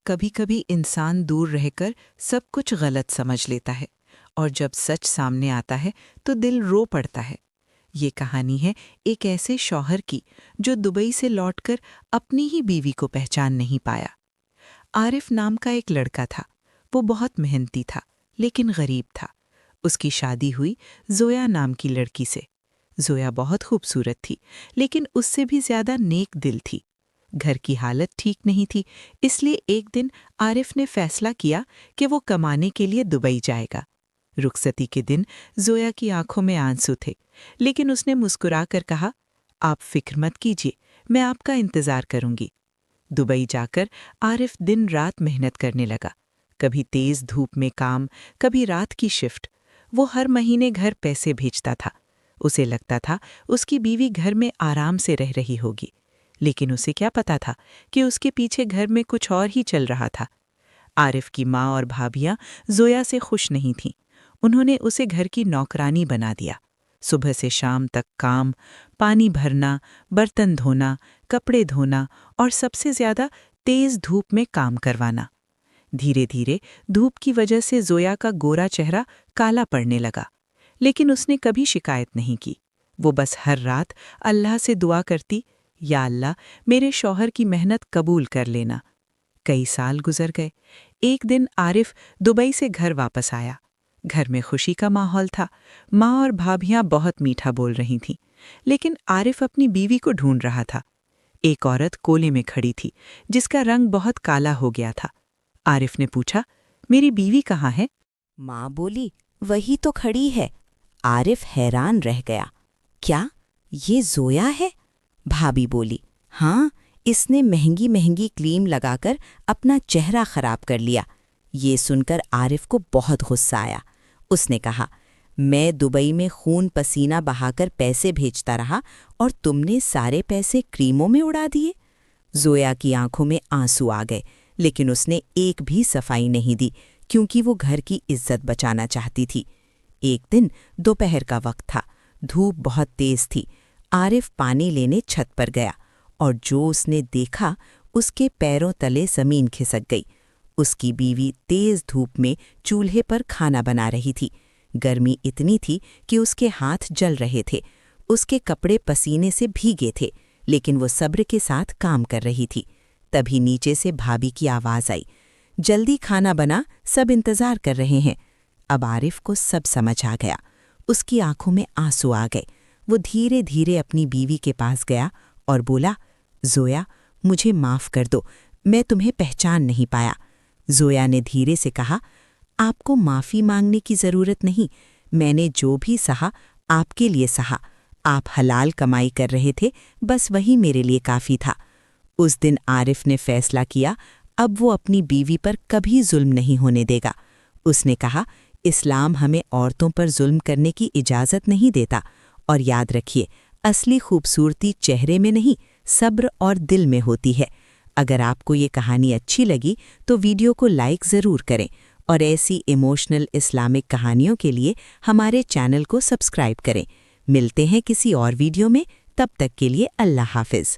कभी-कभी इंसान दूर रहकर सब कुछ गलत समझ लेता है और जब सच सामने आता है तो दिल रो पड़ता है। ये कहानी है एक ऐसे शौहर की जो दुबई से लौटकर अपनी ही बीवी को पहचान नहीं पाया। आरिफ नाम का एक लड़का था। वो बहुत मेहनती था लेकिन गरीब था। उसकी शादी हुई जोया नाम की लड़की से। जोया बहुत खूबसूरत थी लेकिन उससे भी ज्यादा नेक दिल थी। घर की हालत ठीक नहीं थी, इसलिए एक दिन आरिफ ने फैसला किया कि वो कमाने के लिए दुबई जाएगा। रुखसती के दिन जोया की आंखों में आंसू थे, लेकिन उसने मुस्कुराकर कहा, आप फिक्र मत कीजिए, मैं आपका इंतजार करूंगी। दुबई जाकर आरिफ दिन रात मेहनत करने लगा। कभी तेज धूप में काम, कभी रात की शिफ्ट। वो हर महीने घर पैसे भेजता था। उसे लगता था उसकी बीवी घर में आराम से रह रही होगी, लेकिन उसे क्या पता था कि उसके पीछे घर में कुछ और ही चल रहा था। आरिफ की माँ और भाभियाँ जोया से खुश नहीं थीं। उन्होंने उसे घर की नौकरानी बना दिया। सुबह से शाम तक काम, पानी भरना, बर्तन धोना, कपड़े धोना और सबसे ज्यादा तेज धूप में काम करवाना। धीरे धीरे धूप की वजह से जोया का गोरा चेहरा काला पड़ने लगा, लेकिन उसने कभी शिकायत नहीं की। वो बस हर रात अल्लाह से दुआ करती, या अल्लाह मेरे शौहर की मेहनत कबूल कर लेना। कई साल गुजर गए। एक दिन आरिफ दुबई से घर वापस आया। घर में खुशी का माहौल था। माँ और भाभियाँ बहुत मीठा बोल रही थीं, लेकिन आरिफ अपनी बीवी को ढूंढ रहा था। एक औरत कोले में खड़ी थी जिसका रंग बहुत काला हो गया था। आरिफ ने पूछा, मेरी बीवी कहाँ है? माँ बोली, वही तो खड़ी है। आरिफ हैरान रह गया। क्या ये जोया है? भाभी बोली, हाँ, इसने महंगी महंगी क्रीम लगाकर अपना चेहरा खराब कर लिया। ये सुनकर आरिफ को बहुत गुस्सा आया। उसने कहा, मैं दुबई में खून पसीना बहाकर पैसे भेजता रहा और तुमने सारे पैसे क्रीमों में उड़ा दिए। जोया की आंखों में आंसू आ गए, लेकिन उसने एक भी सफाई नहीं दी क्योंकि वो घर की इज्जत बचाना चाहती थी। एक दिन दोपहर का वक्त था। धूप बहुत तेज थी। आरिफ पानी लेने छत पर गया और जो उसने देखा उसके पैरों तले जमीन खिसक गई। उसकी बीवी तेज धूप में चूल्हे पर खाना बना रही थी। गर्मी इतनी थी कि उसके हाथ जल रहे थे। उसके कपड़े पसीने से भीगे थे, लेकिन वो सब्र के साथ काम कर रही थी। तभी नीचे से भाभी की आवाज़ आई, जल्दी खाना बना, सब इंतज़ार कर रहे हैं। अब आरिफ को सब समझ आ गया। उसकी आंखों में आंसू आ गए। वो धीरे धीरे अपनी बीवी के पास गया और बोला, जोया, मुझे माफ़ कर दो, मैं तुम्हें पहचान नहीं पाया। जोया ने धीरे से कहा, आपको माफ़ी मांगने की ज़रूरत नहीं। मैंने जो भी सहा आपके लिए सहा। आप हलाल कमाई कर रहे थे, बस वही मेरे लिए काफ़ी था। उस दिन आरिफ ने फैसला किया, अब वो अपनी बीवी पर कभी जुल्म नहीं होने देगा। उसने कहा, इस्लाम हमें औरतों पर जुल्म करने की इजाज़त नहीं देता, और याद रखिए, असली खूबसूरती चेहरे में नहीं, सब्र और दिल में होती है। अगर आपको ये कहानी अच्छी लगी तो वीडियो को लाइक ज़रूर करें और ऐसी इमोशनल इस्लामिक कहानियों के लिए हमारे चैनल को सब्सक्राइब करें। मिलते हैं किसी और वीडियो में, तब तक के लिए अल्लाह हाफ़िज़।